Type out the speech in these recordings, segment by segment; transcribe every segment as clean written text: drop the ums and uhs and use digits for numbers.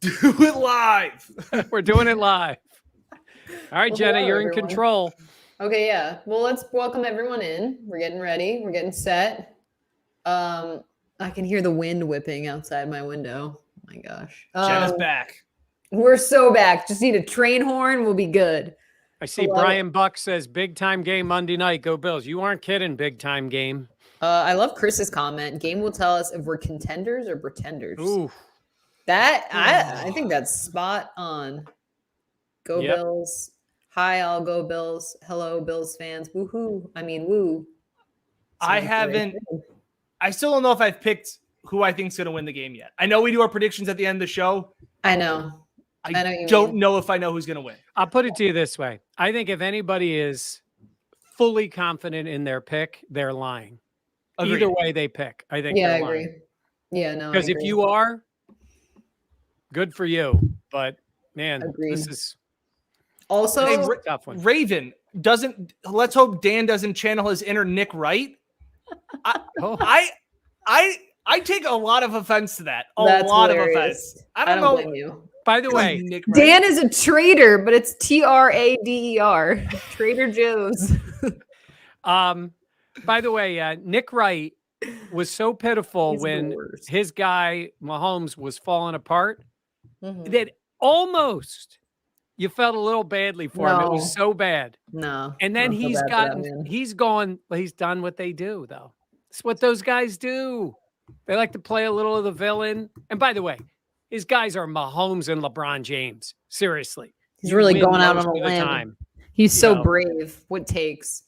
Do it live. We're doing it live. All right, Well, Jenna, hello, you're in everyone. control. Okay, yeah. Well, let's welcome everyone in. We're getting ready. We're getting set. I can hear the wind whipping outside my window. Oh my gosh. Jenna's back. We're so back. Just need a train horn. We'll be good. I see Hello. Brian Buck says, big time game Monday night. Go Bills. You aren't kidding, big time game. I love Chris's comment. Game will tell us if we're contenders or pretenders. Ooh. I think that's spot on. Go Yep. Bills. Hi, all go Bills. Hello, Bills fans. Woohoo. I mean, woo. I still don't know if I've picked who I think is going to win the game yet. I know we do our predictions at the end of the show. I know. I know you don't mean. know if I know who's going to win. I'll put it to you this way. I think if anybody is fully confident in their pick, they're lying. Agreed. Either way they pick, I think Yeah, I they're lying. agree. Yeah, no. Because if you are, good for you. But, man, Agreed. this is also Hey, a tough one. Raven doesn't. Let's hope Dan doesn't channel his inner Nick Wright. Oh. I take a lot of offense to that. That's lot hilarious. of offense. I don't know. blame you. By the way, Nick Wright. Dan is a traitor, but it's Trader. Trader Joe's. by the way, Nick Wright was so pitiful He's the when worst. his guy Mahomes was falling apart Mhm. that almost you felt a little badly for him. It No. was so bad. No. And then I don't feel bad for that man. he's done what they do, though. It's what those guys do. They like to play a little of the villain. And by the way, his guys are Mahomes and LeBron James. Seriously. He's You really win going out most on a of the limb. time. He's so know. brave. What takes?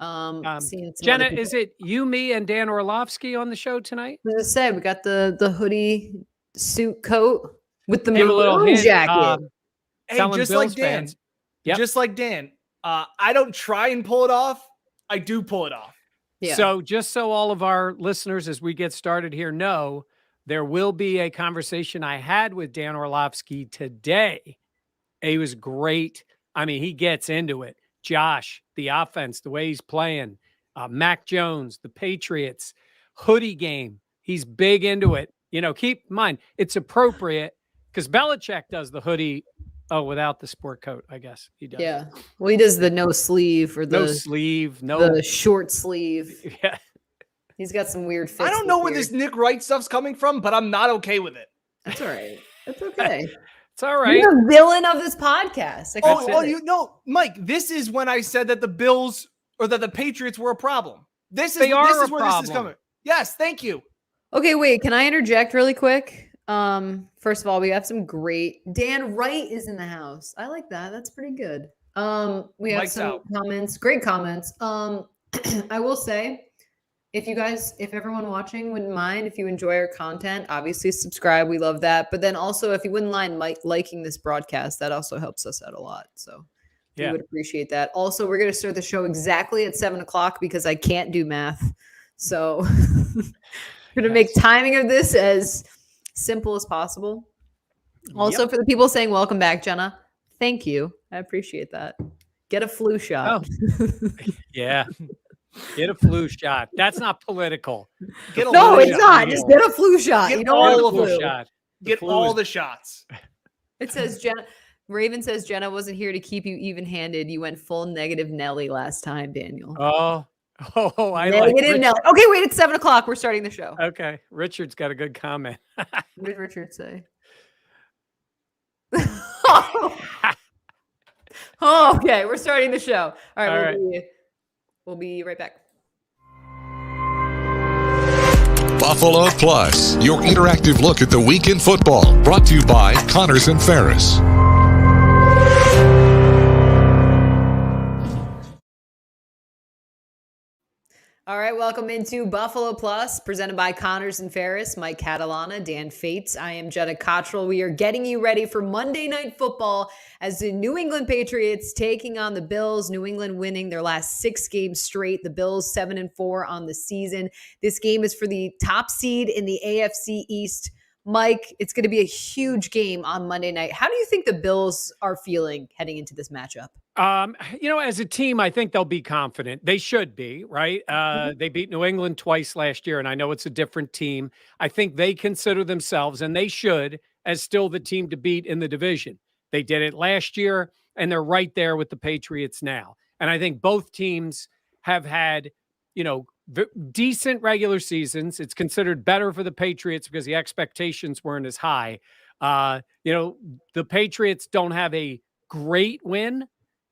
Seeing some Jenna, other people- is it you, me, and Dan Orlovsky on the show tonight? As I said, we got the hoodie suit coat with the Give a little maroon hint, jacket. Hey, telling just Bills like Dan. fans. Yep. Just like Dan. I don't try and pull it off. I do pull it off. Yeah. So just so all of our listeners, as we get started here, know, there will be a conversation I had with Dan Orlovsky today. He was great. I mean, he gets into it. Josh, the offense, the way he's playing, Mac Jones, the Patriots, hoodie game. He's big into it. You know, keep in mind, it's appropriate because Belichick does the hoodie. Oh, without the sport coat, I guess he does. Yeah. Well, he does the no sleeve or No the sleeve, no. the short sleeve. Yeah. He's got some weird fits. I don't know where here. this Nick Wright stuff's coming from, but I'm not okay with it. That's all right. That's okay. It's all right. You're the villain of this podcast. I Oh, get it. you know, Mike, this is when I said that the Bills or that the Patriots were a problem. This is They are this a is where this is problem. coming. Yes, thank you. Okay, wait. Can I interject really quick? First of all, we have some great Dan Wright is in the house. I like that. That's pretty good. We have Mike's some out. comments, great comments. I will say, if everyone watching wouldn't mind, if you enjoy our content, obviously subscribe. We love that. But then also, if you wouldn't mind liking this broadcast, that also helps us out a lot. So we would appreciate that. Also, we're going to start the show exactly at 7:00 because I can't do math. So we're going to make timing of this as simple as possible. Also, for the people saying welcome back, Jenna, thank you. I appreciate that. Get a flu shot. Yeah. Get a flu shot. That's not political. Get a No, load it's of not. it. Just get a flu shot. Get You don't all want of a them. flu. shot. The Get flu all is- the shots. It says Raven says Jenna wasn't here to keep you even-handed. You went full negative Nelly last time, Daniel. I like Negative Rich- Nelly. Okay, wait. It's 7:00. We're starting the show. Okay. Richard's got a good comment. What did Richard say? Oh, okay. We're starting the show. All right. All We'll be right back. Buffalo Plus, your interactive look at the week in football, brought to you by Connors and Ferris. All right, welcome into Buffalo Plus, presented by Connors and Ferris, Mike Catalana, Dan Fetes. I am Jenna Cottrell. We are getting you ready for Monday Night Football as the New England Patriots taking on the Bills. New England winning their last 6 games straight. The Bills 7-4 on the season. This game is for the top seed in the AFC East. Mike, it's going to be a huge game on Monday night. How do you think the Bills are feeling heading into this matchup? As a team, I think they'll be confident. They should be, right? They beat New England twice last year, and I know it's a different team. I think they consider themselves, and they should, as still the team to beat in the division. They did it last year, and they're right there with the Patriots now. And I think both teams have had, decent regular seasons. It's considered better for the Patriots because the expectations weren't as high. The Patriots don't have a great win.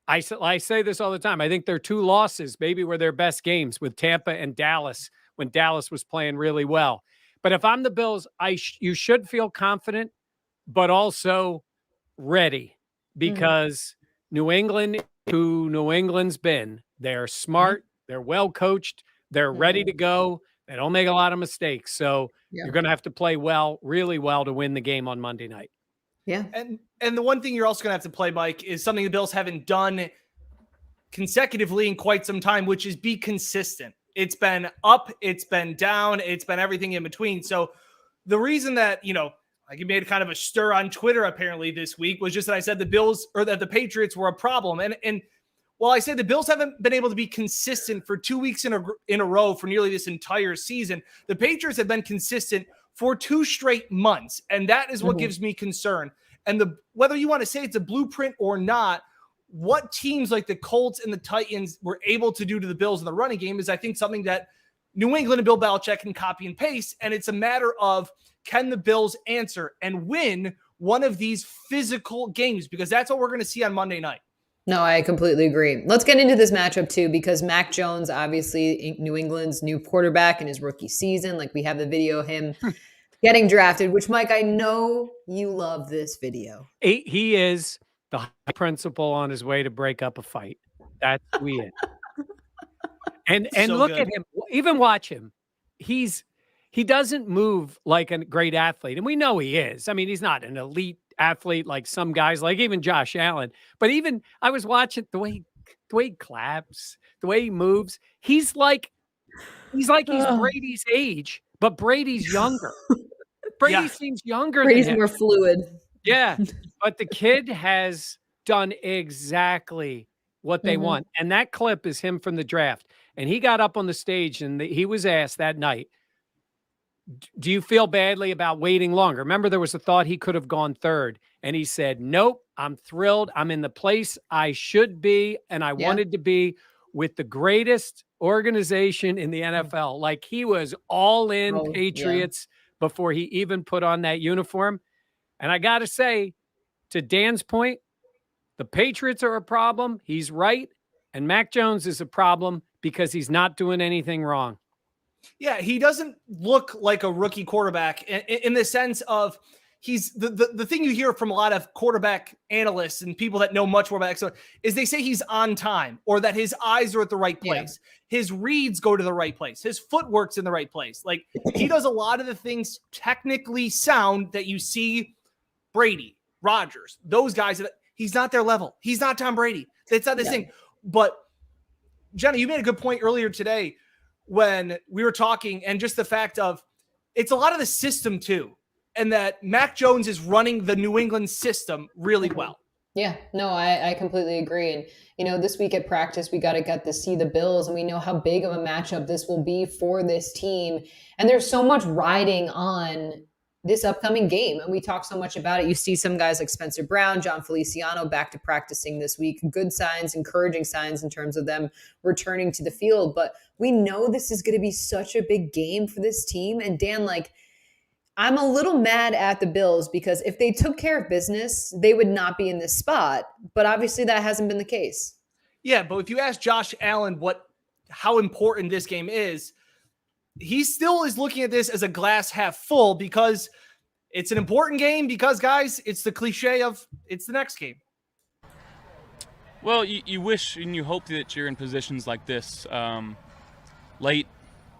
I say this all the time. I think their 2 losses maybe were their best games with Tampa and Dallas when Dallas was playing really well. But if I'm the Bills, you should feel confident, but also ready because New England, who New England's been, they're smart, they're well coached, they're ready to go. They don't make a lot of mistakes. So you're going to have to play well, really well to win the game on Monday night. Yeah. And the one thing you're also going to have to play, Mike, is something the Bills haven't done consecutively in quite some time, which is be consistent. It's been up, it's been down, it's been everything in between. So the reason that, like you made kind of a stir on Twitter apparently this week was just that I said the Bills or that the Patriots were a problem. And while I say the Bills haven't been able to be consistent for 2 weeks in a row for nearly this entire season, the Patriots have been consistent for 2 straight months. And that is what gives me concern. And whether you want to say it's a blueprint or not, what teams like the Colts and the Titans were able to do to the Bills in the running game is, I think, something that New England and Bill Belichick can copy and paste. And it's a matter of, can the Bills answer and win one of these physical games? Because that's what we're going to see on Monday night. No, I completely agree. Let's get into this matchup too, because Mac Jones, obviously New England's new quarterback in his rookie season. Like, we have the video of him getting drafted, which, Mike, I know you love this video. He is the high principal on his way to break up a fight. That's who he is. And So look good. at him. Even watch him. He doesn't move like a great athlete. And we know he is. I mean, he's not an elite athlete like some guys, like even Josh Allen. But even I was watching the way he claps, the way he moves. He's like he's Brady's age, but Brady's younger. Brady seems younger Brady's than him. more fluid. Yeah. But the kid has done exactly what they want. And that clip is him from the draft. And he got up on the stage and he was asked that night, do you feel badly about waiting longer? Remember, there was a thought he could have gone third. And he said, nope, I'm thrilled. I'm in the place I should be. And I wanted to be with the greatest organization in the NFL. Like, he was all in Patriots before he even put on that uniform. And I got to say, to Dan's point, the Patriots are a problem. He's right. And Mac Jones is a problem because he's not doing anything wrong. Yeah, he doesn't look like a rookie quarterback in the sense of he's the thing you hear from a lot of quarterback analysts and people that know much more about it is they say he's on time, or that his eyes are at the right place. Yeah. His reads go to the right place. His footwork's in the right place. Like, he does a lot of the things technically sound that you see Brady, Rodgers, those guys. He's not their level. He's not Tom Brady. That's not this thing. But Jenna, you made a good point earlier today when we were talking, and just the fact of it's a lot of the system too, and that Mac Jones is running the New England system really well. Yeah, no, I completely agree. And, this week at practice, we got to see the Bills, and we know how big of a matchup this will be for this team. And there's so much riding on this upcoming game. And we talk so much about it. You see some guys like Spencer Brown, John Feliciano back to practicing this week. Good signs, encouraging signs in terms of them returning to the field. But we know this is going to be such a big game for this team. And Dan, I'm a little mad at the Bills because if they took care of business, they would not be in this spot. But obviously that hasn't been the case. Yeah, but if you ask Josh Allen how important this game is, he still is looking at this as a glass half full because it's an important game because, guys, it's the cliche of it's the next game. Well, you wish and you hope that you're in positions like this late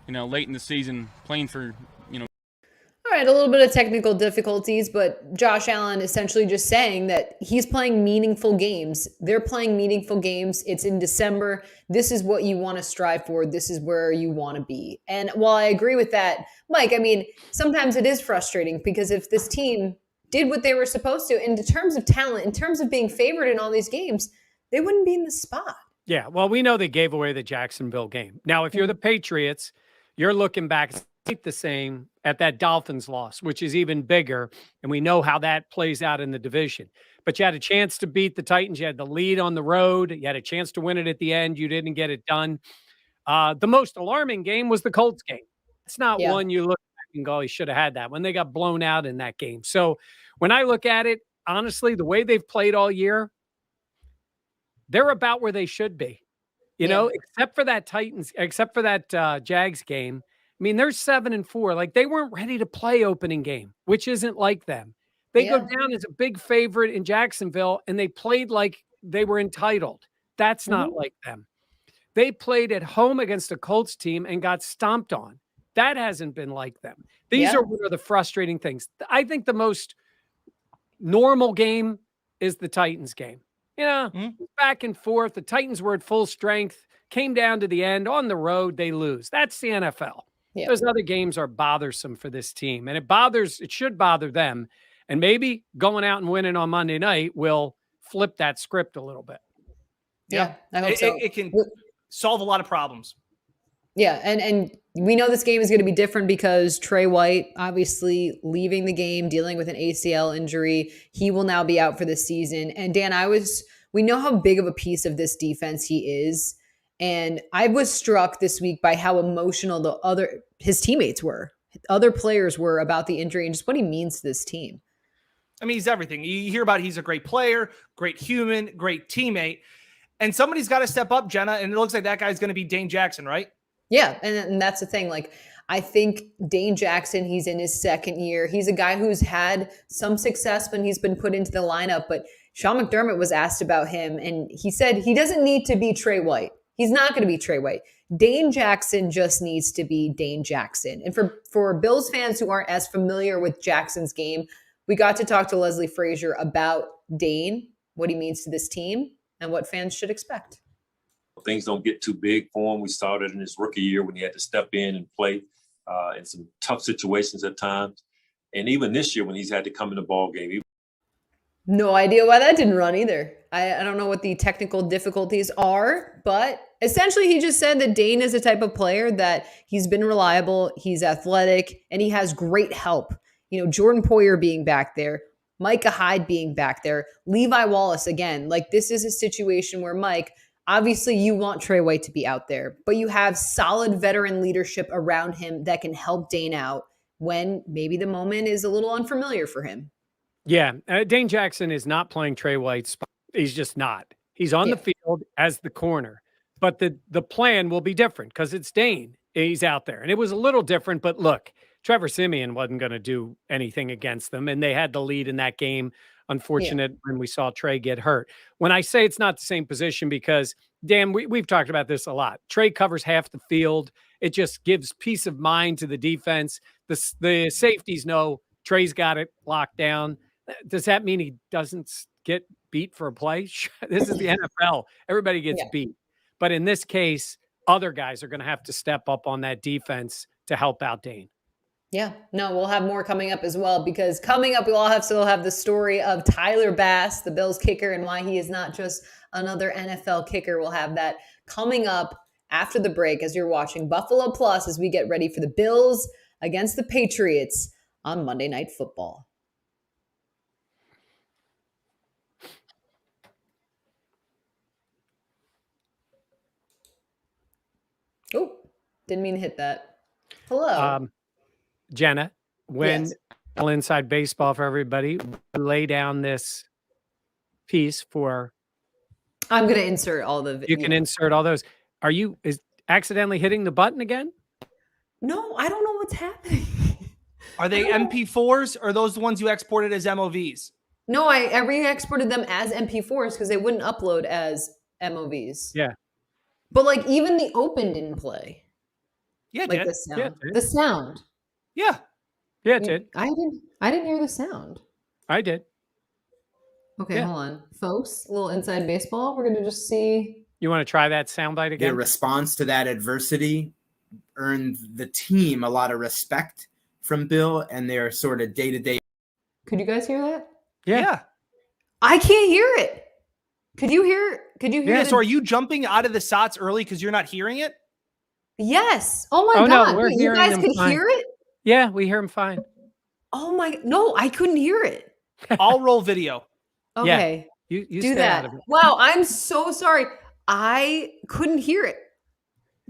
in the season, playing for, All right, a little bit of technical difficulties, but Josh Allen essentially just saying that he's playing meaningful games. They're playing meaningful games. It's in December. This is what you want to strive for. This is where you want to be. And while I agree with that, Mike, I mean, sometimes it is frustrating because if this team did what they were supposed to, in terms of talent, in terms of being favored in all these games, they wouldn't be in the spot. Yeah, well, we know they gave away the Jacksonville game. Now, if you're the Patriots, you're looking back the same at that Dolphins loss, which is even bigger. And we know how that plays out in the division. But you had a chance to beat the Titans. You had the lead on the road. You had a chance to win it at the end. You didn't get it done. The most alarming game was the Colts game. It's not one you look back and go, he should have had that when they got blown out in that game. So when I look at it, honestly, the way they've played all year, they're about where they should be, you know, except for that Jags game. I mean, they're 7-4. Like, they weren't ready to play opening game, which isn't like them. They go down as a big favorite in Jacksonville, and they played like they were entitled. That's not like them. They played at home against a Colts team and got stomped on. That hasn't been like them. These are one of the frustrating things. I think the most normal game is the Titans game. You know, back and forth. The Titans were at full strength, came down to the end. On the road, they lose. That's the NFL. Yeah. Those other games are bothersome for this team, and it should bother them. And maybe going out and winning on Monday night will flip that script a little bit. Yeah, I hope so. It can solve a lot of problems. Yeah, and we know this game is going to be different because Trey White, obviously leaving the game, dealing with an ACL injury. He will now be out for the season. And Dan, we know how big of a piece of this defense he is. And I was struck this week by how emotional his teammates were, other players were about the injury and just what he means to this team. I mean, he's everything. You hear about he's a great player, great human, great teammate. And somebody's got to step up, Jenna, and it looks like that guy's going to be Dane Jackson, right? Yeah, and that's the thing. Like, I think Dane Jackson, he's in his second year. He's a guy who's had some success when he's been put into the lineup, but Sean McDermott was asked about him, and he said he doesn't need to be Trey White. He's not going to be Trey White. Dane Jackson just needs to be Dane Jackson. And for Bills fans who aren't as familiar with Jackson's game, we got to talk to Leslie Frazier about Dane, what he means to this team, and what fans should expect. Things don't get too big for him. We saw it in his rookie year when he had to step in and play in some tough situations at times. And even this year when he's had to come in the ball game. No idea why that didn't run either. I don't know what the technical difficulties are, but essentially he just said that Dane is a type of player that he's been reliable, he's athletic, and he has great help. You know, Jordan Poyer being back there, Micah Hyde being back there, Levi Wallace again. Like, this is a situation where, Mike, obviously you want Trey White to be out there, but you have solid veteran leadership around him that can help Dane out when maybe the moment is a little unfamiliar for him. Yeah, Dane Jackson is not playing Trey White's spot. He's just not. He's on the field as the corner. But the plan will be different because it's Dane. He's out there. And it was a little different, but look, Trevor Siemian wasn't going to do anything against them, and they had the lead in that game. Unfortunate when we saw Trey get hurt. When I say it's not the same position, because, Dan, we've talked about this a lot. Trey covers half the field. It just gives peace of mind to the defense. The safeties know Trey's got it locked down. Does that mean he doesn't get beat for a play? This is the NFL. Everybody gets beat. But in this case, other guys are going to have to step up on that defense to help out Dane. Yeah, no, we'll have more coming up as well, because coming up, we'll still have the story of Tyler Bass, the Bills kicker, and why he is not just another NFL kicker. We'll have that coming up after the break as you're watching Buffalo Plus as we get ready for the Bills against the Patriots on Monday Night Football. Oh, didn't mean to hit that. Hello. Jenna, when Inside Baseball for everybody, lay down this piece for. I'm going to insert all the. You can insert all those. Are you accidentally hitting the button again? No, I don't know what's happening. Are they MP4s or are those the ones you exported as MOVs? No, I re-exported them as MP4s because they wouldn't upload as MOVs. Yeah. But like even the open didn't play. Yeah, like did. the sound. Yeah, the sound. Yeah. Yeah, it did. I didn't hear the sound. I did. Okay, hold on. Folks, a little inside baseball. We're going to just see. You want to try that soundbite again? Their response to that adversity earned the team a lot of respect from Bill and their sort of day-to-day. Could you guys hear that? Yeah. I can't hear it. Could you hear it? So are you jumping out of the SOTs early because you're not hearing it? Yes. Oh my God. No, we're you guys them could fine. hear it? Yeah, we hear him fine. Oh my, no, I couldn't hear it. I'll roll video. Yeah. Okay. You Do stay that. out of it. Wow, I'm so sorry. I couldn't hear it.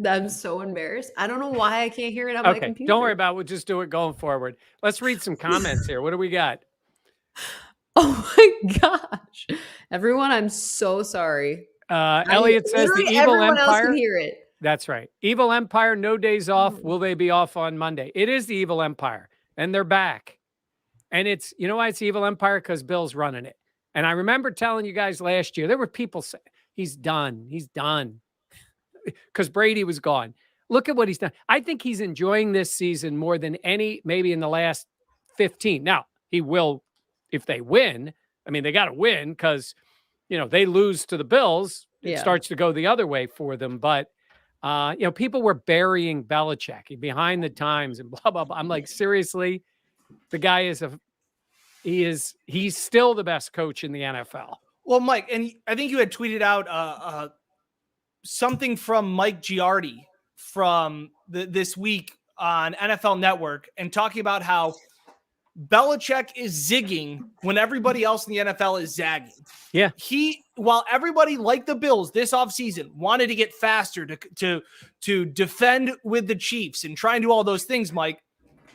I'm so embarrassed. I don't know why I can't hear it on my Okay, computer. don't worry about it. We'll just do it going forward. Let's read some comments here. What do we got? Oh my gosh. Everyone, I'm so sorry. Elliot says the Literally Evil everyone else Empire. can hear it. That's right. Evil Empire, no days off. Will they be off on Monday? It is the Evil Empire, and they're back. And it's, you know why it's Evil Empire? Because Bill's running it. And I remember telling you guys last year, there were people saying, he's done. He's done. Because Brady was gone. Look at what he's done. I think he's enjoying this season more than any, maybe in the last 15. Now, he will, if they win. I mean, they got to win because, you know, they lose to the Bills. It starts to go the other way for them. But, you know, people were burying Belichick behind the times and blah, blah, blah. I'm like, seriously, the guy he's still the best coach in the NFL. Well, Mike, and I think you had tweeted out something from Mike Giardi from this week on NFL Network and talking about how Belichick is zigging when everybody else in the NFL is zagging. Yeah. While everybody like the Bills this offseason wanted to get faster to defend with the Chiefs and try and do all those things, Mike,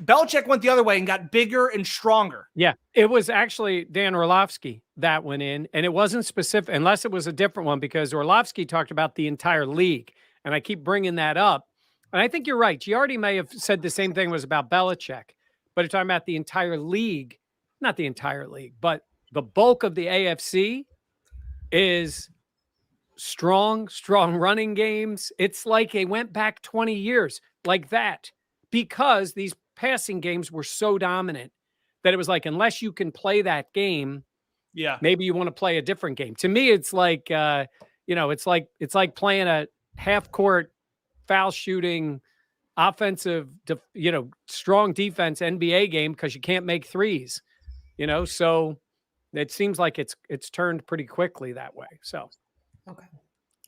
Belichick went the other way and got bigger and stronger. Yeah, it was actually Dan Orlovsky that went in, and it wasn't specific, unless it was a different one, because Orlovsky talked about the entire league, and I keep bringing that up. And I think you're right. Giardi may have said the same thing was about Belichick, but you're talking about the entire league, not the entire league, but the bulk of the AFC is strong running games. It's like they went back 20 years like that because these passing games were so dominant that it was like, unless you can play that game, maybe you want to play a different game. To me, it's like, it's like playing a half court foul shooting offensive, strong defense NBA game because you can't make threes, so it seems like it's turned pretty quickly that way. So, okay.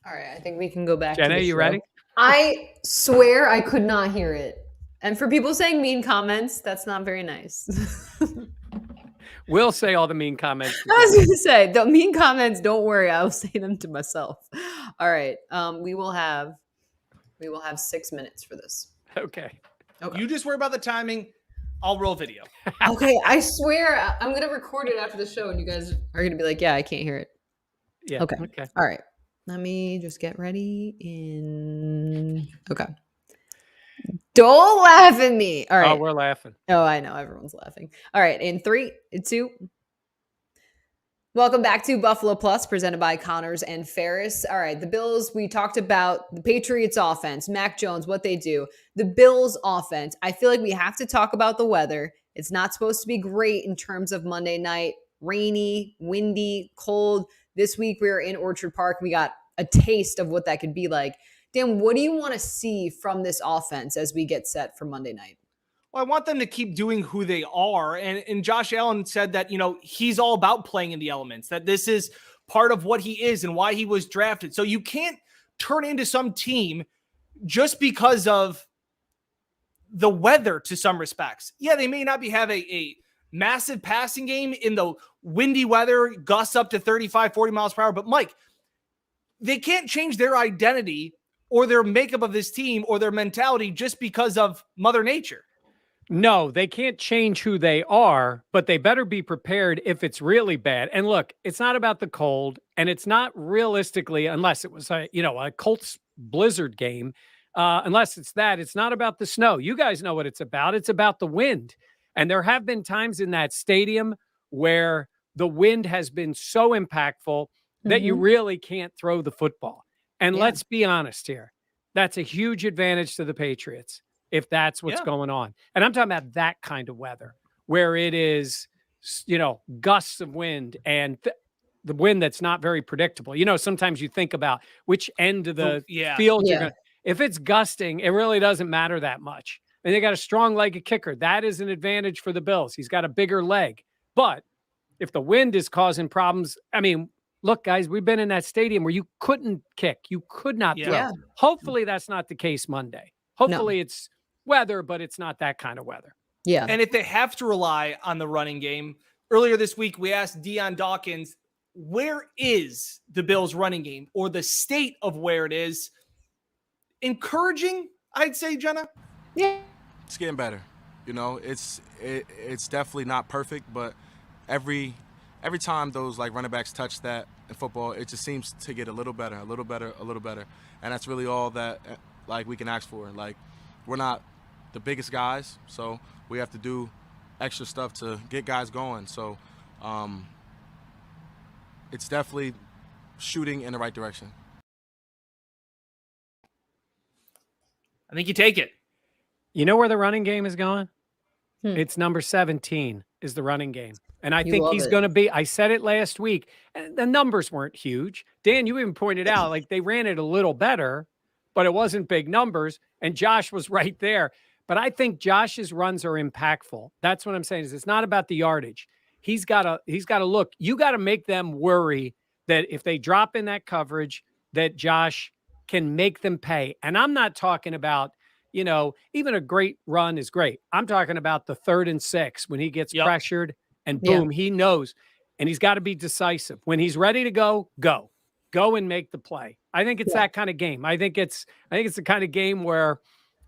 All right. I think we can go back. Jenna, you ready? I swear I could not hear it. And for people saying mean comments, that's not very nice. We'll say all the mean comments. I was going to say, the mean comments, don't worry. I will say them to myself. All right. We will have 6 minutes for this. Okay. You just worry about the timing. I'll roll video. Okay. I swear I'm going to record it after the show and you guys are going to be like, yeah, I can't hear it. Yeah. Okay. All right. Let me just get ready okay. Don't laugh at me. All right. Oh, we're laughing. Oh, I know. Everyone's laughing. All right. In 3, 2. Welcome back to Buffalo Plus, presented by Connors and Ferris. All right. The Bills, we talked about the Patriots offense, Mac Jones, what they do. The Bills offense, I feel like we have to talk about the weather. It's not supposed to be great in terms of Monday night. Rainy, windy, cold. This week we were in Orchard Park. We got a taste of what that could be like. Dan, what do you want to see from this offense as we get set for Monday night? Well, I want them to keep doing who they are. And Josh Allen said that, he's all about playing in the elements, that this is part of what he is and why he was drafted. So you can't turn into some team just because of the weather to some respects. Yeah, they may not have a massive passing game in the windy weather, gusts up to 35, 40 miles per hour. But Mike, they can't change their identity or their makeup of this team or their mentality just because of Mother Nature. No, they can't change who they are, but they better be prepared if it's really bad. And look, it's not about the cold, and it's not realistically, unless it was a Colts blizzard game, unless it's that, it's not about the snow. You guys know what it's about. It's about the wind. And there have been times in that stadium where the wind has been so impactful that you really can't throw the football. And let's be honest here. That's a huge advantage to the Patriots if that's what's going on. And I'm talking about that kind of weather where it is, gusts of wind and the wind that's not very predictable. Sometimes you think about which end of the field you're going to. If it's gusting, it really doesn't matter that much. And they got a strong-legged kicker. That is an advantage for the Bills. He's got a bigger leg. But if the wind is causing problems, look, guys, we've been in that stadium where you couldn't kick. You could not throw. Hopefully that's not the case Monday. Hopefully it's weather, but it's not that kind of weather. Yeah. And if they have to rely on the running game, earlier this week, we asked Deion Dawkins, where is the Bills running game, or the state of where it is? Encouraging, I'd say, Jenna. Yeah. It's getting better. You know, it's definitely not perfect, but every time those like running backs touch that in football, it just seems to get a little better. And that's really all that like we can ask for. Like, we're not the biggest guys, so we have to do extra stuff to get guys going. So it's definitely shooting in the right direction. I think you take it. You know where the running game is going? It's number 17 is the running game. And I You think love he's it. going to be, I said it last week, and the numbers weren't huge. Dan, you even pointed out, like, they ran it a little better, but it wasn't big numbers. And Josh was right there. But I think Josh's runs are impactful. That's what I'm saying, is it's not about the yardage. He's got to look. You got to make them worry that if they drop in that coverage, that Josh can make them pay. And I'm not talking about, you know, even a great run is great. I'm talking about the 3rd and 6 when he gets pressured and boom, he knows. And he's got to be decisive. When he's ready to go and make the play. I think it's that kind of game. I think it's the kind of game where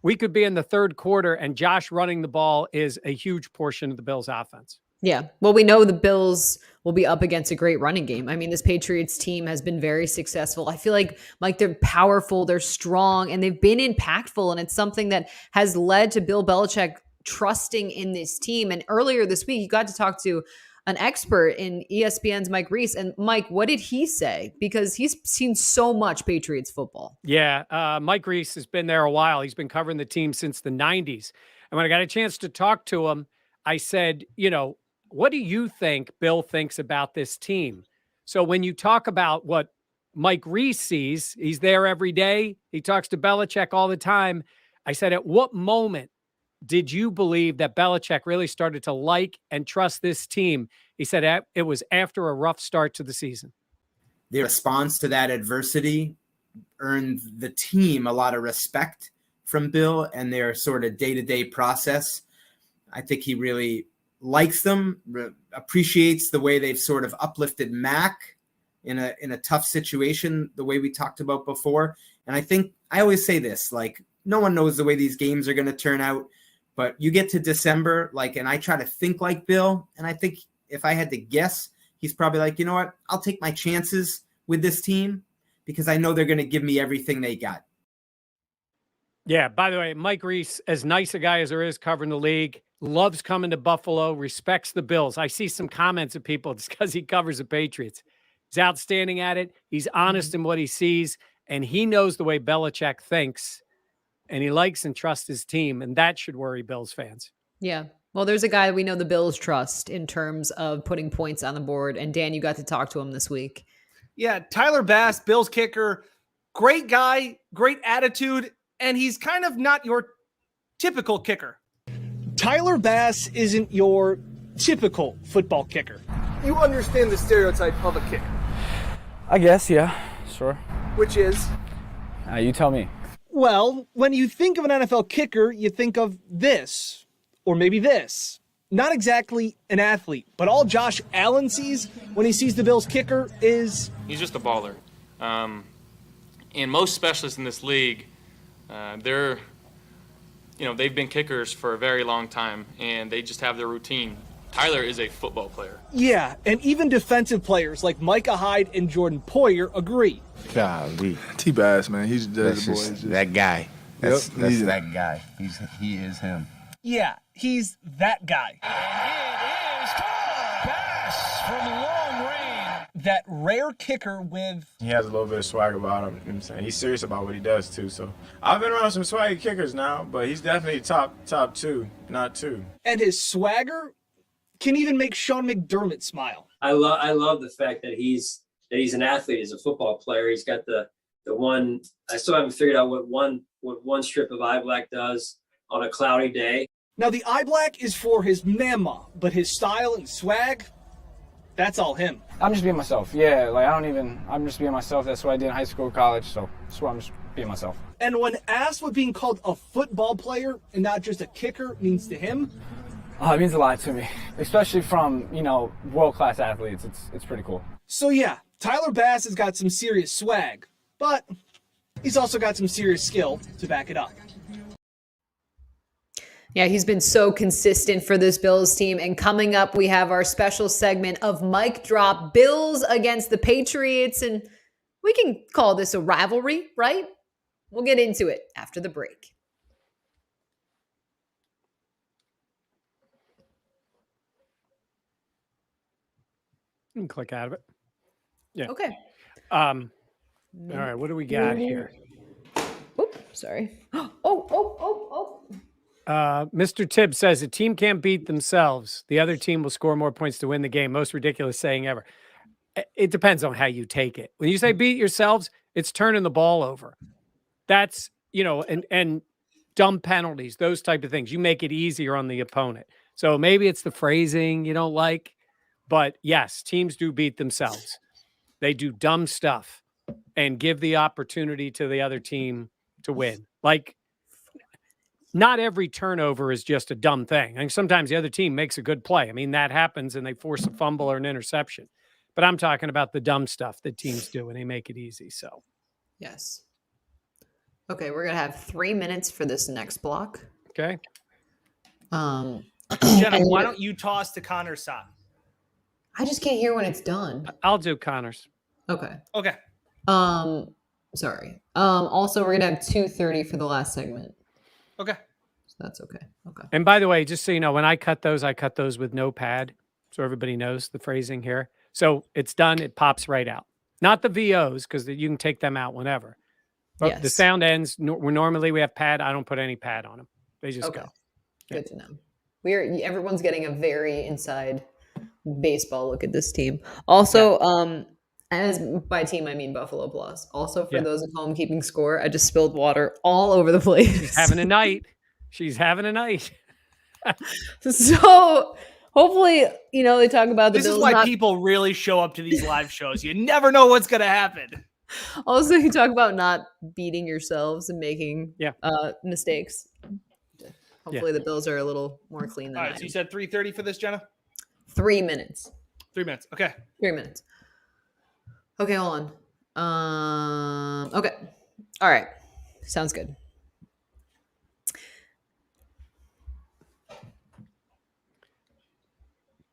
we could be in the 3rd quarter and Josh running the ball is a huge portion of the Bills' offense. Yeah. Well, we know the Bills will be up against a great running game. I mean, this Patriots team has been very successful. I feel like they're powerful, they're strong, and they've been impactful. And it's something that has led to Bill Belichick trusting in this team. And earlier this week, you got to talk to an expert in ESPN's Mike Reese. And Mike, what did he say? Because he's seen so much Patriots football. Yeah. Mike Reese has been there a while. He's been covering the team since the 90s. And when I got a chance to talk to him, I said, you know, what do you think Bill thinks about this team? So when you talk about what Mike Reese sees, he's there every day. He talks to Belichick all the time. I said, at what moment did you believe that Belichick really started to like and trust this team? He said it was after a rough start to the season. The response to that adversity earned the team a lot of respect from Bill and their sort of day-to-day process. I think he really likes them, appreciates the way they've sort of uplifted Mac in a tough situation, the way we talked about before. And I think I always say this, like, no one knows the way these games are going to turn out, but you get to December, like, and I try to think like Bill. And I think if I had to guess, he's probably like, you know what, I'll take my chances with this team because I know they're going to give me everything they got. Yeah, by the way, Mike Reese, as nice a guy as there is covering the league, loves coming to Buffalo, respects the Bills. I see some comments of people just because he covers the Patriots. He's outstanding at it. He's honest in what he sees, and he knows the way Belichick thinks, and he likes and trusts his team, and that should worry Bills fans. Yeah. Well, there's a guy we know the Bills trust in terms of putting points on the board, and Dan, you got to talk to him this week. Yeah, Tyler Bass, Bills kicker, great guy, great attitude, and he's kind of not your typical kicker. Tyler Bass isn't your typical football kicker. You understand the stereotype of a kicker, I guess, yeah, sure. which is? You tell me. Well, when you think of an NFL kicker, you think of this, or maybe this. Not exactly an athlete, but all Josh Allen sees when he sees the Bills kicker is... He's just a baller. And most specialists in this league, they've been kickers for a very long time, and they just have their routine. Tyler is a football player. Yeah, and even defensive players like Micah Hyde and Jordan Poyer agree. Golly. T-Bass, man. He's just that guy. That's that guy. He is him. Yeah, he's that guy. And it is Tyler Bass from long range. That rare kicker with... He has a little bit of swag about him. You know what I'm saying? He's serious about what he does, too. So I've been around some swaggy kickers now, but he's definitely top two, not two. And his swagger can even make Sean McDermott smile. I love the fact that he's an athlete, he's a football player. He's got the one. I still haven't figured out what one strip of eye black does on a cloudy day. Now the eye black is for his mama, but his style and swag, that's all him. I'm just being myself. Yeah, I'm just being myself. That's what I did in high school, college, so that's why I'm just being myself. And when asked what being called a football player and not just a kicker means to him, It means a lot to me, especially from, world-class athletes. It's pretty cool. So yeah, Tyler Bass has got some serious swag, but he's also got some serious skill to back it up. Yeah, he's been so consistent for this Bills team. And coming up, we have our special segment of Mic Drop, Bills against the Patriots. And we can call this a rivalry, right? We'll get into it after the break. You can click out of it. Yeah. Okay. All right, what do we got here? Oops, sorry. Mr. Tibbs says a team can't beat themselves. The other team will score more points to win the game. Most ridiculous saying ever. It depends on how you take it. When you say beat yourselves, it's turning the ball over. That's, and dumb penalties, those type of things. You make it easier on the opponent. So maybe it's the phrasing you don't like, but yes, teams do beat themselves. They do dumb stuff and give the opportunity to the other team to win. Like, not every turnover is just a dumb thing. And sometimes the other team makes a good play. I mean, that happens and they force a fumble or an interception. But I'm talking about the dumb stuff that teams do and they make it easy. So, yes. Okay, we're going to have 3 minutes for this next block. Okay. Jenna, why don't you toss to Connor's side? I just can't hear when it's done. I'll do Connor's. Okay. Okay. Sorry. Also, we're going to have 2:30 for the last segment. Okay. So that's okay. Okay. And by the way, just so you know, when I cut those with no pad. So everybody knows the phrasing here. So it's done. It pops right out. Not the VOs, because you can take them out whenever. But yes. The sound ends. Normally we have pad. I don't put any pad on them. They just go. Good to know. Everyone's getting a very inside baseball look at this team. Also, as by team, I mean Buffalo Plus. Also, for those at home keeping score, I just spilled water all over the place. She's having a night. So hopefully, they talk about the This Bills. Is why people really show up to these live shows. You never know what's going to happen. Also, you talk about not beating yourselves and making mistakes. Hopefully, the Bills are a little more clean than All right, so you said 3:30 for this, Jenna? 3 minutes. 3 minutes. Okay. 3 minutes. Okay, hold on. Okay. All right. Sounds good.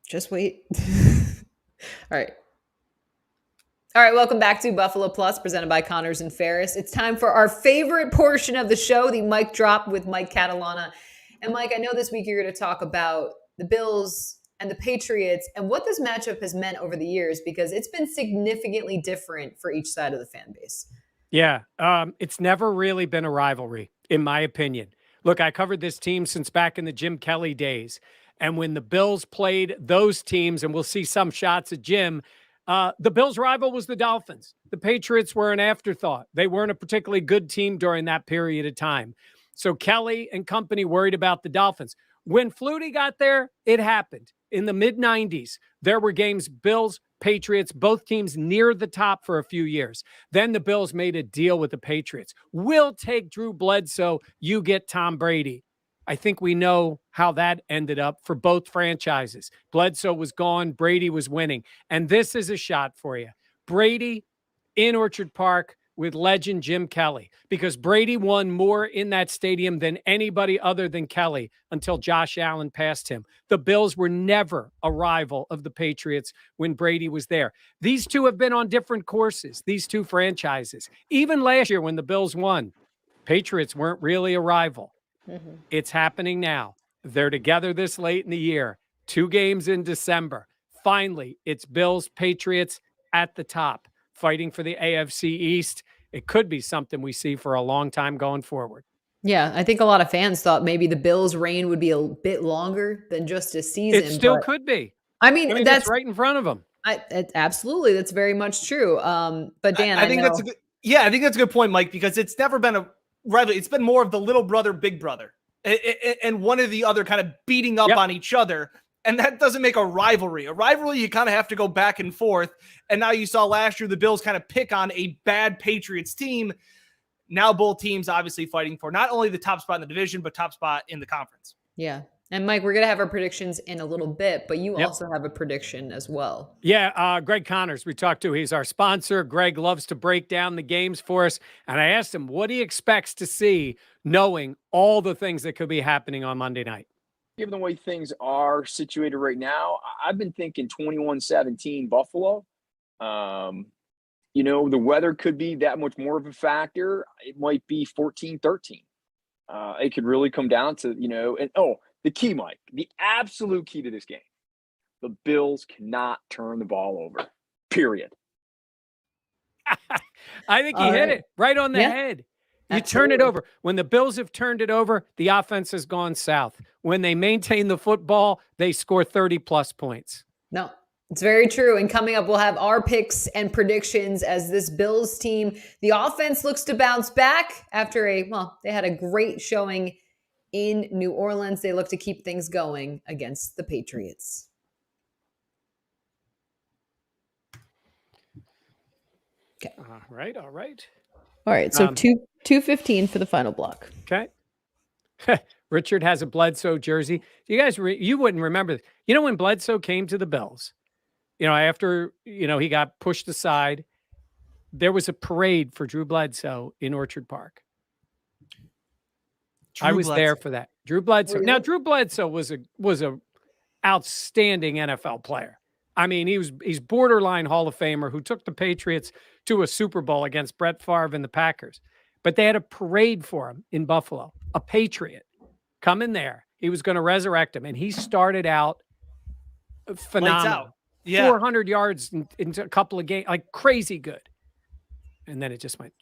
Just wait. All right. All right, welcome back to Buffalo Plus, presented by Connors and Ferris. It's time for our favorite portion of the show, the Mic Drop with Mike Catalana. And Mike, I know this week you're going to talk about the Bills and the Patriots and what this matchup has meant over the years, because it's been significantly different for each side of the fan base. Yeah, it's never really been a rivalry, in my opinion. Look, I covered this team since back in the Jim Kelly days. And when the Bills played those teams, and we'll see some shots at Jim, the Bills' rival was the Dolphins. The Patriots were an afterthought. They weren't a particularly good team during that period of time. So Kelly and company worried about the Dolphins. When Flutie got there, it happened. In the mid-90s, there were games, Bills, Patriots, both teams near the top for a few years. Then the Bills made a deal with the Patriots. We'll take Drew Bledsoe. You get Tom Brady. I think we know how that ended up for both franchises. Bledsoe was gone. Brady was winning. And this is a shot for you. Brady in Orchard Park with legend Jim Kelly, because Brady won more in that stadium than anybody other than Kelly until Josh Allen passed him. The Bills were never a rival of the Patriots when Brady was there. These two have been on different courses, these two franchises. Even last year when the Bills won, Patriots weren't really a rival. Mm-hmm. It's happening now. They're together this late in the year. 2 games in December. Finally, it's Bills, Patriots at the top, fighting for the AFC East. It could be something we see for a long time going forward. Yeah, I think a lot of fans thought maybe the Bills' reign would be a bit longer than just a season. It still could be. I mean, that's right in front of them. Absolutely, that's very much true. But Dan, I think that's a good. Yeah, I think that's a good point, Mike, because it's never been a rivalry. It's been more of the little brother, big brother, and one or the other kind of beating up on each other. And that doesn't make a rivalry. A rivalry, you kind of have to go back and forth. And now you saw last year the Bills kind of pick on a bad Patriots team. Now both teams obviously fighting for not only the top spot in the division, but top spot in the conference. Yeah. And Mike, we're going to have our predictions in a little bit, but you also have a prediction as well. Yeah, Greg Connors, we talked to. He's our sponsor. Greg loves to break down the games for us. And I asked him what he expects to see, knowing all the things that could be happening on Monday night. Given the way things are situated right now, I've been thinking 21-17 Buffalo. The weather could be that much more of a factor. It might be 14-13. It could really come down to, the key, Mike, the absolute key to this game. The Bills cannot turn the ball over, period. I think he hit it right on the head. You turn it over. When the Bills have turned it over, the offense has gone south. When they maintain the football, they score 30-plus points. No, it's very true. And coming up, we'll have our picks and predictions as this Bills team, the offense looks to bounce back after they had a great showing in New Orleans. They look to keep things going against the Patriots. Okay. All right. All right. So 2:15 for the final block. Okay. Richard has a Bledsoe jersey. You guys, you wouldn't remember this. When Bledsoe came to the Bills, after, he got pushed aside, there was a parade for Drew Bledsoe in Orchard Park. I was there for that. Drew Bledsoe. Now, Drew Bledsoe was a outstanding NFL player. I mean, he's borderline Hall of Famer who took the Patriots to a Super Bowl against Brett Favre and the Packers. But they had a parade for him in Buffalo, a Patriot. Come in there. He was going to resurrect him. And he started out phenomenal. Yeah. 400 yards in a couple of games, like crazy good. And then it just went.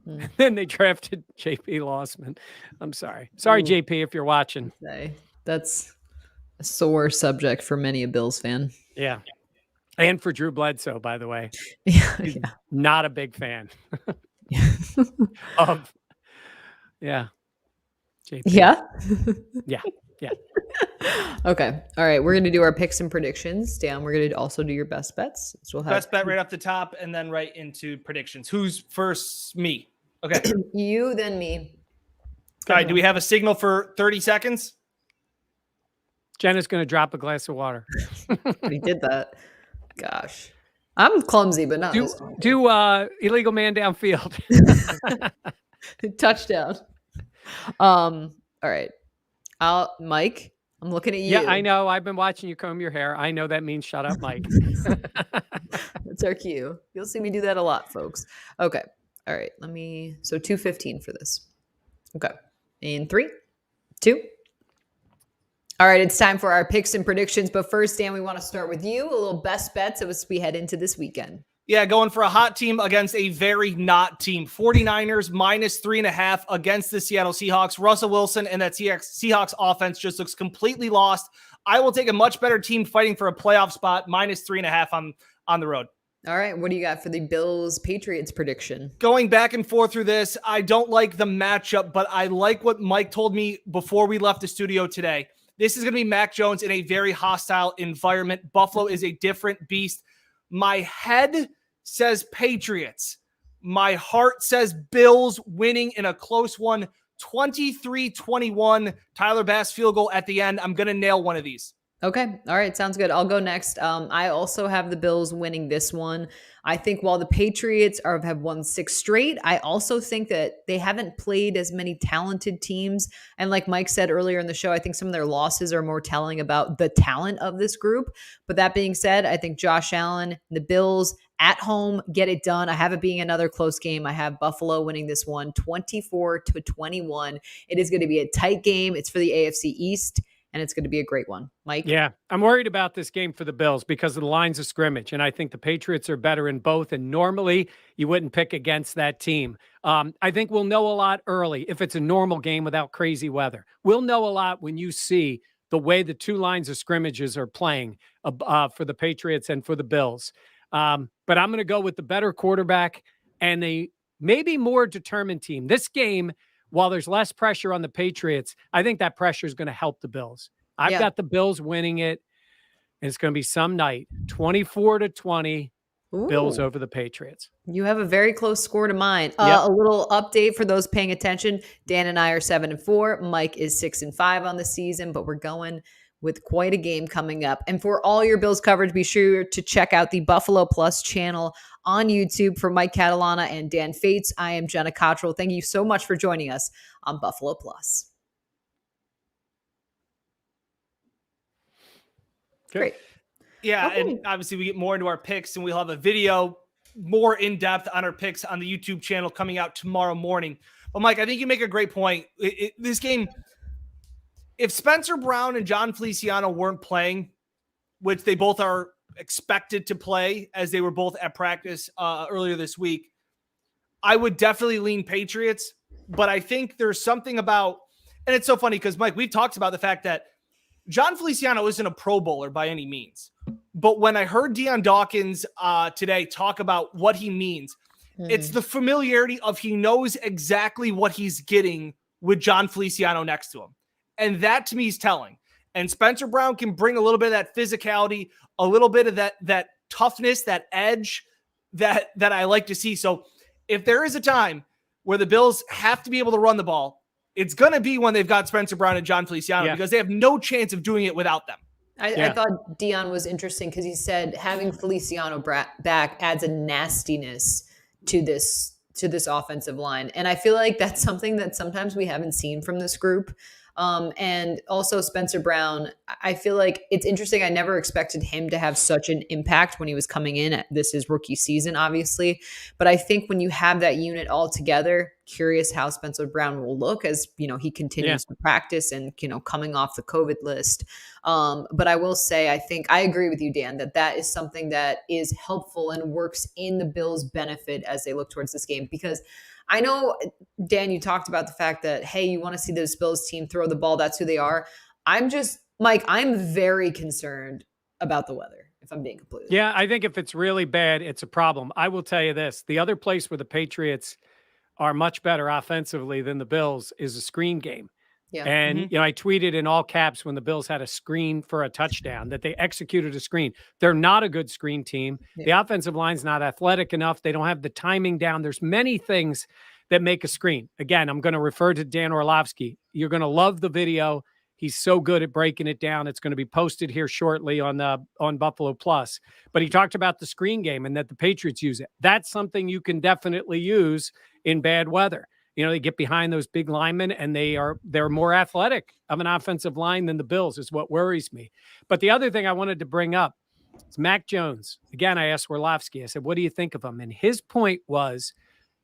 And then they drafted JP Lossman. I'm sorry. Sorry, JP, if you're watching. That's a sore subject for many a Bills fan. Yeah. And for Drew Bledsoe, by the way. Yeah. Not a big fan. JP. Yeah. Yeah. Okay. All right. We're going to do our picks and predictions. Dan, we're going to also do your best bets. So we'll have best bet right off the top and then right into predictions. Who's first? Me. Okay. You, then me. All right. Do we have a signal for 30 seconds? Jenna's going to drop a glass of water. We did that. Gosh. I'm clumsy, but not this one. Do illegal man downfield. Touchdown. All right. Mike, I'm looking at you. Yeah, I know. I've been watching you comb your hair. I know that means shut up, Mike. That's our cue. You'll see me do that a lot, folks. Okay. All right. So 2:15 for this. Okay. In 3, 2. All right. It's time for our picks and predictions. But first, Dan, we want to start with you. A little best bets as we head into this weekend. Yeah, going for a hot team against a very not team. 49ers -3.5 against the Seattle Seahawks. Russell Wilson and that Seahawks offense just looks completely lost. I will take a much better team fighting for a playoff spot, -3.5 on the road. All right, what do you got for the Bills-Patriots prediction? Going back and forth through this, I don't like the matchup, but I like what Mike told me before we left the studio today. This is going to be Mac Jones in a very hostile environment. Buffalo is a different beast. My head says Patriots. My heart says Bills winning in a close one, 23-21. Tyler Bass field goal at the end. I'm going to nail one of these. Okay. All right. Sounds good. I'll go next. I also have the Bills winning this one. I think while the Patriots have won 6 straight, I also think that they haven't played as many talented teams. And like Mike said earlier in the show, I think some of their losses are more telling about the talent of this group. But that being said, I think Josh Allen, the Bills at home, get it done. I have it being another close game. I have Buffalo winning this one 24-21. It is going to be a tight game. It's for the AFC East. And it's going to be a great one. Mike? Yeah, I'm worried about this game for the Bills because of the lines of scrimmage. And I think the Patriots are better in both. And normally you wouldn't pick against that team. I think we'll know a lot early if it's a normal game without crazy weather. We'll know a lot when you see the way the two lines of scrimmages are playing for the Patriots and for the Bills. But I'm going to go with the better quarterback and a maybe more determined team. This game, while there's less pressure on the Patriots, I think that pressure is going to help the Bills. I've got the Bills winning it. And it's going to be some night, 24-20. Bills Ooh. over the Patriots. You have a very close score to mine. Yep. A little update for those paying attention. Dan and I are 7-4. Mike is 6-5 on the season, but we're going with quite a game coming up. And for all your Bills coverage, be sure to check out the Buffalo Plus channel on YouTube for Mike Catalana and Dan Fetes. I am Jenna Cottrell. Thank you so much for joining us on Buffalo Plus. Great. Yeah, Okay. and obviously we get more into our picks, and we'll have a video more in depth on our picks on the YouTube channel coming out tomorrow morning. But Mike, I think you make a great point. This game, if Spencer Brown and John Feliciano weren't playing, which they both are expected to play as they were both at practice earlier this week, I would definitely lean Patriots. But I think there's something about, and it's so funny because Mike, we've talked about the fact that John Feliciano isn't a Pro Bowler by any means. But when I heard Deion Dawkins today talk about what he means, it's the familiarity of he knows exactly what he's getting with John Feliciano next to him. And that to me is telling. And Spencer Brown can bring a little bit of that physicality, a little bit of that toughness, that edge that I like to see. So if there is a time where the Bills have to be able to run the ball, it's going to be when they've got Spencer Brown and John Feliciano because they have no chance of doing it without them. I thought Deion was interesting because he said having Feliciano back adds a nastiness to this offensive line. And I feel like that's something that sometimes we haven't seen from this group. And also Spencer Brown, I feel like it's interesting. I never expected him to have such an impact when he was coming in. This is rookie season, obviously. But I think when you have that unit all together, curious how Spencer Brown will look as, he continues to practice and, coming off the COVID list. But I will say, I think I agree with you, Dan, that is something that is helpful and works in the Bills' benefit as they look towards this game. Because I know, Dan, you talked about the fact that, hey, you want to see this Bills team throw the ball. That's who they are. Mike, I'm very concerned about the weather, if I'm being completely honest. I think if it's really bad, it's a problem. I will tell you this. The other place where the Patriots are much better offensively than the Bills is a screen game. Yeah. And, I tweeted in all caps when the Bills had a screen for a touchdown that they executed a screen. They're not a good screen team. Yeah. The offensive line's not athletic enough. They don't have the timing down. There's many things that make a screen. Again, I'm going to refer to Dan Orlovsky. You're going to love the video. He's so good at breaking it down. It's going to be posted here shortly on Buffalo Plus. But he talked about the screen game and that the Patriots use it. That's something you can definitely use in bad weather. They get behind those big linemen and they're more athletic of an offensive line than the Bills is what worries me. But the other thing I wanted to bring up is Mac Jones. Again, I asked Orlovsky, I said, what do you think of him? And his point was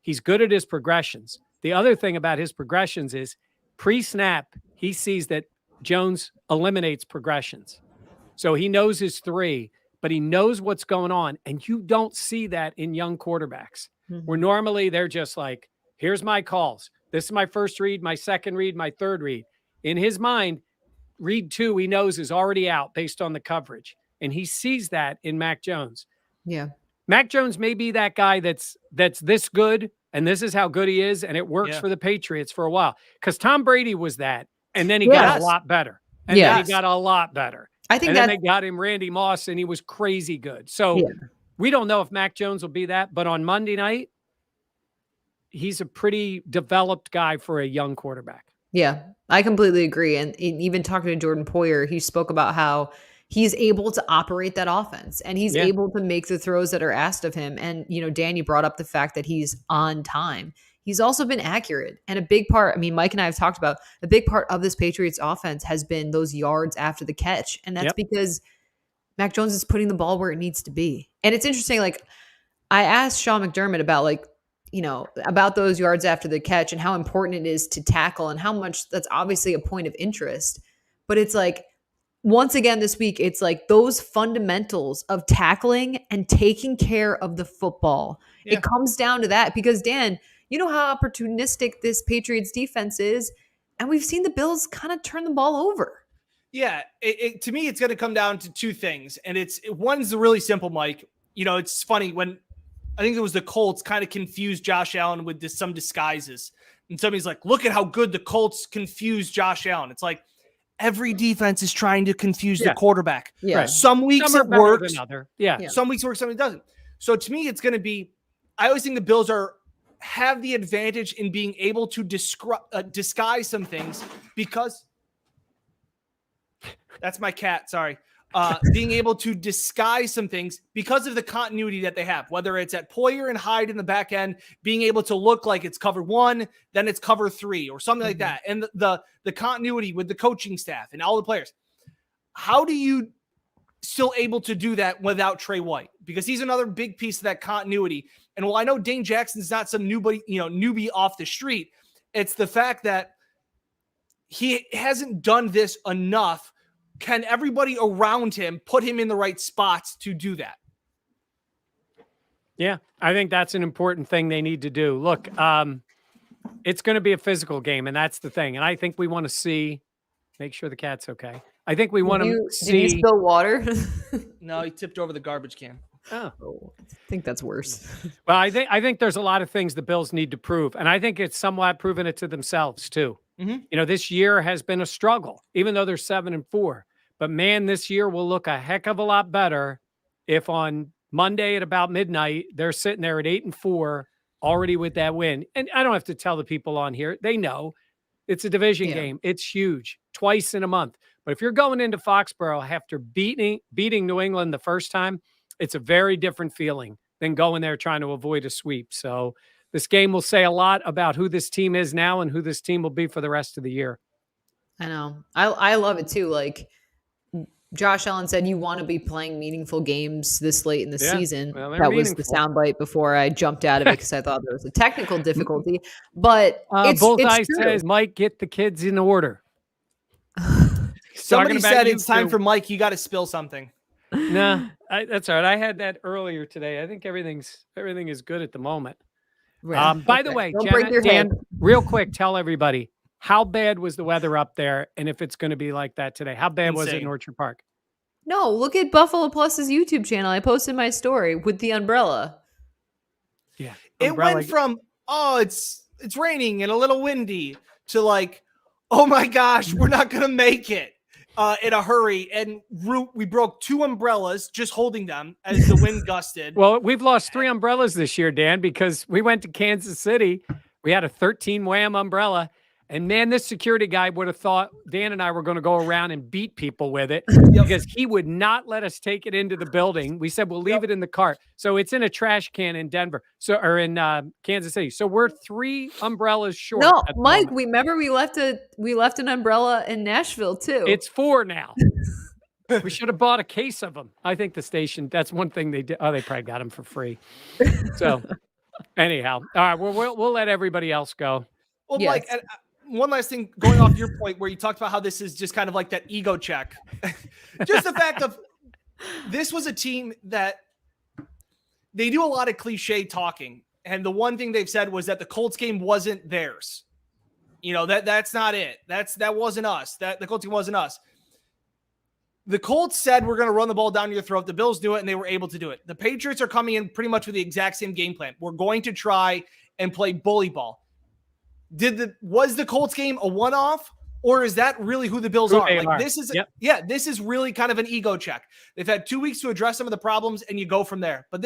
he's good at his progressions. The other thing about his progressions is pre-snap, he sees that Jones eliminates progressions. So he knows his three, but he knows what's going on. And you don't see that in young quarterbacks where normally they're just like, here's my calls. This is my first read, my second read, my third read. In his mind, read 2, he knows is already out based on the coverage. And he sees that in Mac Jones. Yeah. Mac Jones may be that guy that's this good, and this is how good he is, and it works for the Patriots for a while. Because Tom Brady was that, and then he got a lot better. And then he got a lot better. I think then they got him Randy Moss, and he was crazy good. So we don't know if Mac Jones will be that, but on Monday night, he's a pretty developed guy for a young quarterback. Yeah, I completely agree. And even talking to Jordan Poyer, he spoke about how he's able to operate that offense and he's able to make the throws that are asked of him. And, Danny brought up the fact that he's on time. He's also been accurate. And a big part, Mike and I have talked about a big part of this Patriots offense has been those yards after the catch. And that's because Mac Jones is putting the ball where it needs to be. And it's interesting. Like I asked Sean McDermott about about those yards after the catch and how important it is to tackle and how much that's obviously a point of interest. But it's like, once again this week, it's like those fundamentals of tackling and taking care of the football. It comes down to that because, Dan, you know how opportunistic this Patriots defense is, and we've seen the Bills kind of turn the ball over. Yeah, to me, it's going to come down to 2 things. And one's really simple, Mike. It's funny when I think it was the Colts kind of confused Josh Allen with some disguises. And somebody's like, look at how good the Colts confused Josh Allen. It's like every defense is trying to confuse the quarterback. Yeah. Some weeks Some it works. than other. Some weeks it works, some it doesn't. So to me, it's going to be, I always think the Bills have the advantage in being able to disguise some things because that's my cat. Sorry. Being able to disguise some things because of the continuity that they have, whether it's at Poyer and Hyde in the back end, being able to look like it's cover 1, then it's cover 3 or something like that. And the continuity with the coaching staff and all the players. How do you still able to do that without Trey White? Because he's another big piece of that continuity. And while I know Dane Jackson's not some newbie off the street, it's the fact that he hasn't done this enough. Can everybody around him put him in the right spots to do that? Yeah, I think that's an important thing they need to do. Look, it's going to be a physical game, and that's the thing. And I think we want to see, make sure the cat's okay. I think we want to see. Did you spill water? No, he tipped over the garbage can. Oh, I think that's worse. Well, I think there's a lot of things the Bills need to prove, and I think it's somewhat proven it to themselves too. Mm-hmm. This year has been a struggle, even though they're 7-4. But man, this year will look a heck of a lot better if on Monday at about midnight they're sitting there at 8-4, already with that win. And I don't have to tell the people on here; they know it's a division game. It's huge, twice in a month. But if you're going into Foxborough after beating New England the first time, it's a very different feeling than going there trying to avoid a sweep. So this game will say a lot about who this team is now and who this team will be for the rest of the year. I know. I love it too. Like Josh Allen said, you want to be playing meaningful games this late in the season. Well, that was the soundbite before I jumped out of it because I thought there was a technical difficulty. But Bullseye says, Mike, get the kids in order. Somebody said it's time for Mike. You got to spill something. No, that's all right. I had that earlier today. I think everything is good at the moment. By the way, Jenna, Dan, real quick, tell everybody, how bad was the weather up there, and if it's going to be like that today? How bad was it in Orchard Park? No, look at Buffalo Plus's YouTube channel. I posted my story with the umbrella. Yeah, it went from it's raining and a little windy to like, oh my gosh, we're not going to make it. In a hurry, and we broke 2 umbrellas just holding them as the wind gusted. Well, we've lost 3 umbrellas this year, Dan, because we went to Kansas City. We had a 13 wham umbrella, and man, this security guy would have thought Dan and I were going to go around and beat people with it because he would not let us take it into the building. We said we'll leave it in the cart, so it's in a trash can in Denver, or in Kansas City. So we're 3 umbrellas short. No, Mike, we left an umbrella in Nashville too. It's 4 now. We should have bought a case of them. I think the station. That's one thing they did. Oh, they probably got them for free. So anyhow, all right. Well, we'll let everybody else go. Well, yes. Mike. One last thing, going off your point where you talked about how this is just kind of like that ego check. Just the fact of this was a team that they do a lot of cliche talking. And the one thing they've said was that the Colts game wasn't theirs. That's not it. That wasn't us. The Colts game wasn't us. The Colts said, we're going to run the ball down your throat. The Bills do it, and they were able to do it. The Patriots are coming in pretty much with the exact same game plan. We're going to try and play bully ball. Was the Colts game a one-off, or is that really who the Bills are? This is really kind of an ego check. They've had 2 weeks to address some of the problems, and you go from there. But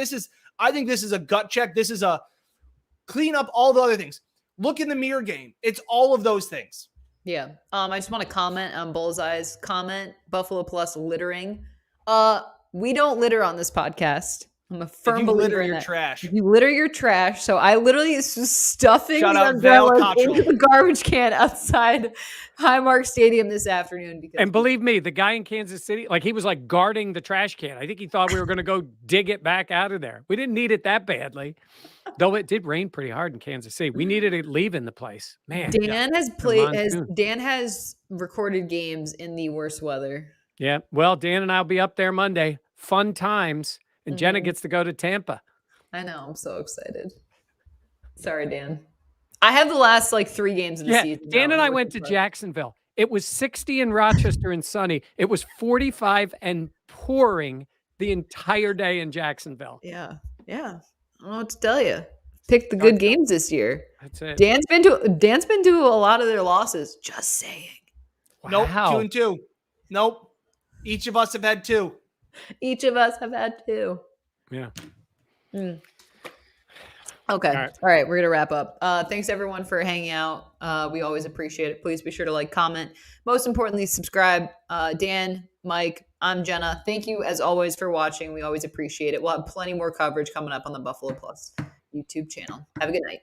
I think this is a gut check. This is a clean up all the other things. Look in the mirror game. It's all of those things. Yeah. I just want to comment on Bullseye's comment, Buffalo Plus littering. We don't litter on this podcast. I'm a firm believer in that. Trash. You litter your trash. So I literally is just stuffing the umbrellas into the garbage can outside Highmark Stadium this afternoon. And believe me, the guy in Kansas City, he was guarding the trash can. I think he thought we were going to go dig it back out of there. We didn't need it that badly, though it did rain pretty hard in Kansas City. We needed it leaving the place. Man, Dan has recorded games in the worst weather. Yeah. Well, Dan and I'll be up there Monday. Fun times. And Jenna gets to go to Tampa. I know. I'm so excited. Sorry, Dan. I have the last 3 games of the season. Dan and I went to Jacksonville. It was 60 in Rochester and sunny. It was 45 and pouring the entire day in Jacksonville. Yeah. Yeah. I don't know what to tell you. Picked the good games this year. That's it. Dan's been to a lot of their losses. Just saying. Wow. Nope. 2-2. Nope. Each of us have had 2. Each of us have had 2. Yeah. Okay. All right. All right. We're going to wrap up. Thanks everyone for hanging out. We always appreciate it. Please be sure to like, comment. Most importantly, subscribe. Dan, Mike, I'm Jenna. Thank you as always for watching. We always appreciate it. We'll have plenty more coverage coming up on the Buffalo Plus YouTube channel. Have a good night.